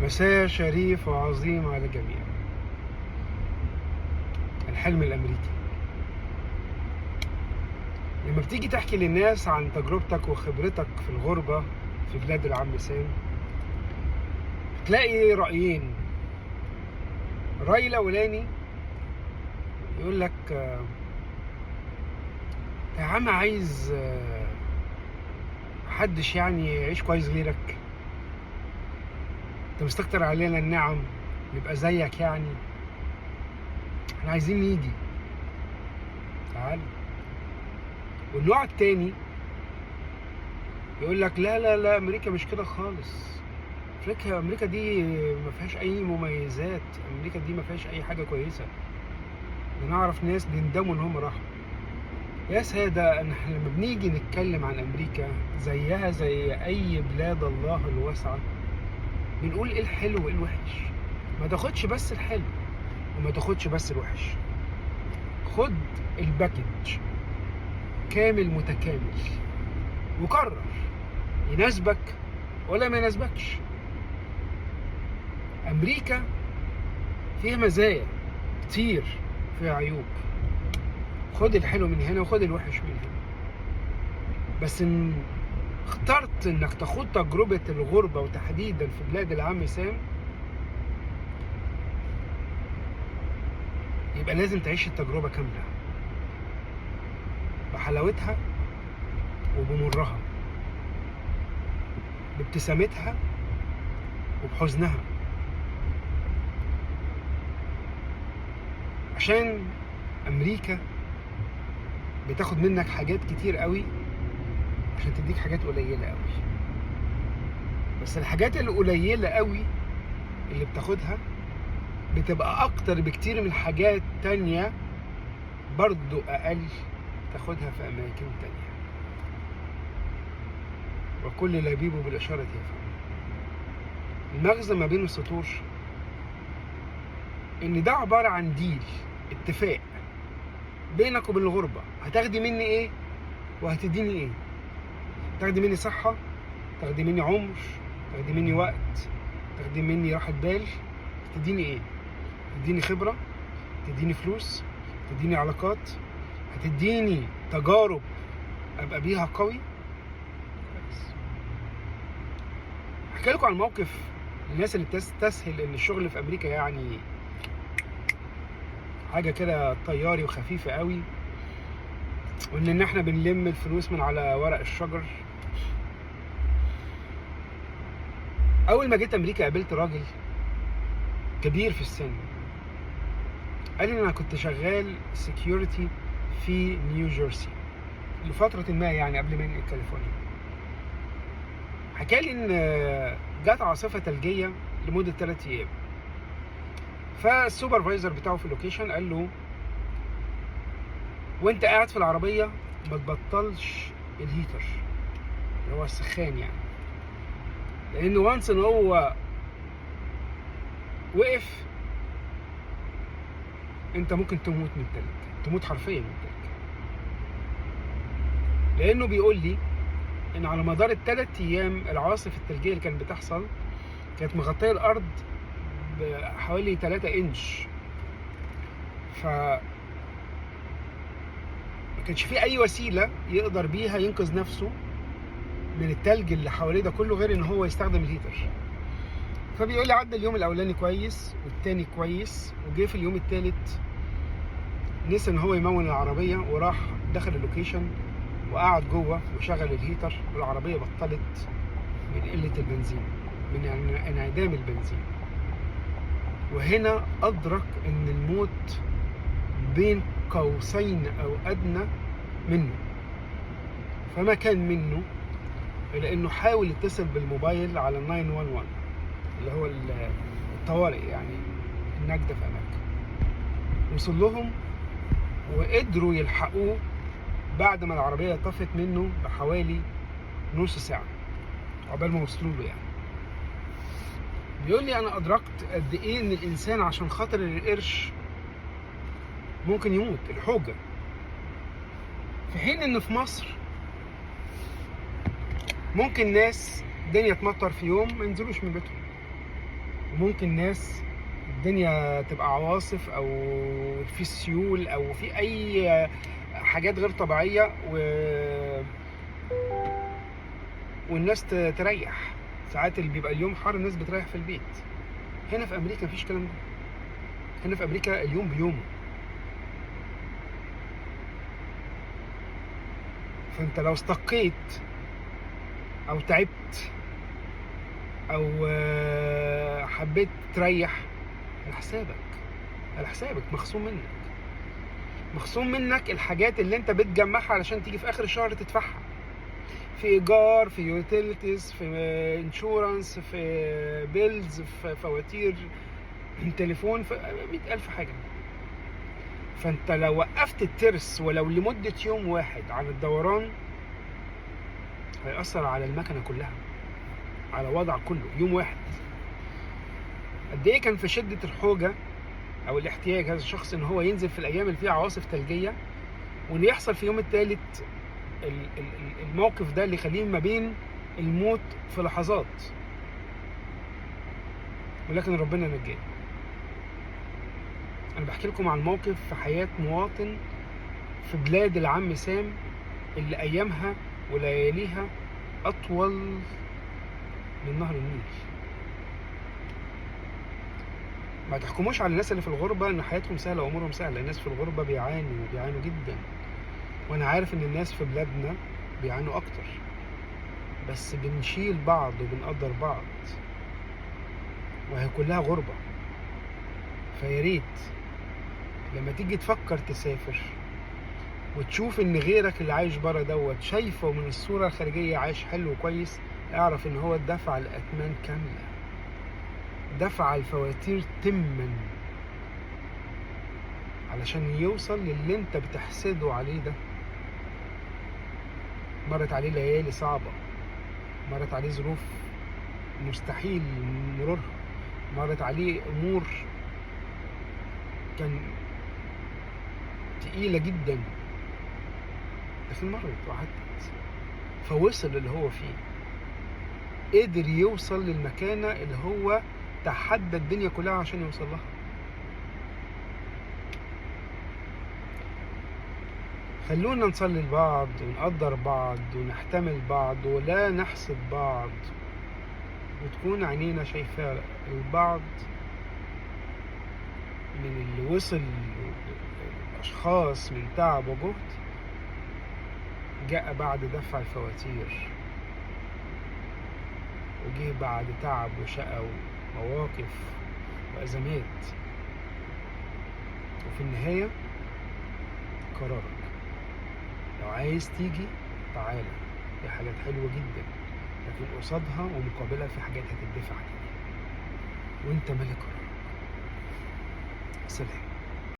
مساء شريف وعظيم على الجميع. الحلم الأمريكي. لما بتيجي تحكي للناس عن تجربتك وخبرتك في الغربة في بلاد العم سام، تلاقي رأيين. الرأي الأولاني يقول لك يا عم عايز محدش يعني يعيش كويس غيرك، انت مستكتر علينا النعم، نبقى زيك يعني، احنا عايزين نيجي، تعال. والنوع التاني يقول لك لا لا لا، امريكا مش كده خالص، امريكا دي ما فيهاش اي مميزات، امريكا دي ما فيهاش اي حاجه كويسه، بنعرف ناس بيندموا ان هم راحوا. يا ساده، احنا لما بنيجي نتكلم عن امريكا زيها زي اي بلاد الله الواسعه، بنقول ايه الحلو وايه الوحش. ما تاخدش بس الحلو وما تاخدش بس الوحش، خد الباكج كامل متكامل وقرر يناسبك ولا ما يناسبكش. امريكا فيها مزايا كتير، فيها عيوب، خد الحلو من هنا وخد الوحش من هنا. بس ان اخترت انك تاخد تجربة الغربة وتحديدا في بلاد العم سام، يبقى لازم تعيش التجربة كاملة بحلاوتها وبمرها، بابتسامتها وبحزنها، عشان امريكا بتاخد منك حاجات كتير قوي عشان تديك حاجات قليلة قوي. بس الحاجات القليلة قوي اللي بتاخدها بتبقى اكتر بكتير من حاجات تانية برضو اقل تاخدها في اماكن تانية. وكل لبيب بالاشارة يفهم. المغزى ما بين السطور ان ده عبارة عن ديل، اتفاق بينك وبين الغربة. هتاخدي مني ايه وهتديني ايه؟ تاخدي مني صحة، تاخدي مني عمر، تاخدي مني وقت، تاخدي مني راحة بال. تديني ايه؟ تديني خبرة، تديني فلوس، تديني علاقات، هتديني تجارب ابقى بيها قوي. كويس. احكي لكم عن موقف الناس اللي تستسهل ان الشغل في امريكا يعني حاجة كده طياري وخفيفة قوي، وان احنا بنلم الفلوس من على ورق الشجر. اول ما جيت امريكا قابلت راجل كبير في السن، قال لي انا كنت شغال سكيورتي في نيوجيرسي لفترة ما، يعني قبل ما انقل كاليفورنيا. حكى لي ان جت عاصفة ثلجية لمدة 3 ايام، فالسوبرفايزر بتاعه في اللوكيشن قال له وانت قاعد في العربية ما تبطلش الهيتر اللي هو السخان، يعني لانه وانس ان هو وقف انت ممكن تموت من التلج، تموت حرفيا من التلج. لانه بيقول لي ان على مدار ال3 ايام العواصف الثلجيه اللي كانت بتحصل كانت مغطيه الارض بحوالي 3 انش، ف ما كانش في اي وسيله يقدر بيها ينقذ نفسه من التلج اللي حواليه ده كله غير ان هو يستخدم الهيتر. فبيقول لي عدى اليوم الاولاني كويس والتاني كويس، وجه في اليوم التالت نسى ان هو يمون العربيه وراح دخل اللوكيشن وقعد جوه وشغل الهيتر، والعربيه بطلت من قله البنزين، من انعدام البنزين. وهنا ادرك ان الموت بين قوسين او ادنى منه، فما كان منه الا انه حاول يتصل بالموبايل على 911 اللي هو الطوارئ، يعني النجدة في امريكا. وصل لهم وقدروا يلحقوه بعد ما العربية طفت منه بحوالي نص ساعة عقبال ما وصلوا له. يعني بيقول لي انا ادركت قد ايه ان الانسان عشان خاطر القرش ممكن يموت الحوجة، في حين ان في مصر ممكن ناس الدنيا تمطر في يوم ما ينزلوش من بيتهم، وممكن ناس الدنيا تبقى عواصف او في سيول او في اي حاجات غير طبيعية والناس تريح. ساعات اللي بيبقى اليوم حر الناس بتريح في البيت. هنا في امريكا مفيش الكلام ده. هنا في امريكا اليوم بيومه. فانت لو استقيت او تعبت او حبيت تريح، على حسابك مخصوم منك الحاجات اللي انت بتجمعها علشان تيجي في اخر الشهر تدفعها، في ايجار، في يوتيليتيز، في انشورنس، في بيلز، في فواتير تليفون، في 100,000 حاجة. فانت لو وقفت الترس ولو لمدة يوم واحد على الدوران هيأثر على المكنة كلها، على وضع كله. يوم واحد قد ايه كان في شدة الحوجة او الاحتياج هذا الشخص ان هو ينزل في الايام اللي فيها عواصف ثلجية، وان يحصل في يوم الثالث الموقف ده اللي يخليه ما بين الموت في لحظات، ولكن ربنا نجاه. انا بحكي لكم عن موقف في حياة مواطن في بلاد العم سام اللي ايامها ولياليها اطول من نهر النيل. ما تحكموش على الناس اللي في الغربة ان حياتهم سهلة وامورهم سهلة. الناس في الغربة بيعانوا جدا، وانا عارف ان الناس في بلادنا بيعانوا اكتر، بس بنشيل بعض وبنقدر بعض، وهي كلها غربة. فياريت لما تيجي تفكر تسافر وتشوف ان غيرك اللي عايش برا دوت شايفه من الصورة الخارجية عايش حلو وكويس، اعرف ان هو دفع الاتمان كاملة، دفع الفواتير تما علشان يوصل للي انت بتحسده عليه ده. مرت عليه ليالي صعبة، مرت عليه ظروف مستحيل مرورها، مرت عليه امور كان تقيلة جدا، لكن مرت وعدت، فوصل اللي هو فيه. قدر يوصل للمكانة اللي هو تحدى الدنيا كلها عشان يوصل لها. خلونا نصلي لبعض ونقدر بعض ونحتمل بعض ولا نحسد بعض، وتكون عينينا شايفة البعض من اللي وصل الأشخاص من تعب وجهد جاء بعد دفع الفواتير، وجه بعد تعب وشقى ومواقف وأزمات، وفي النهاية قرارك. لو عايز تيجي تعالى، في حاجات حلوة جدا، لكن قصادها ومقابلها في حاجات هتدفع تاني، وانت مالك قرارك. سلام.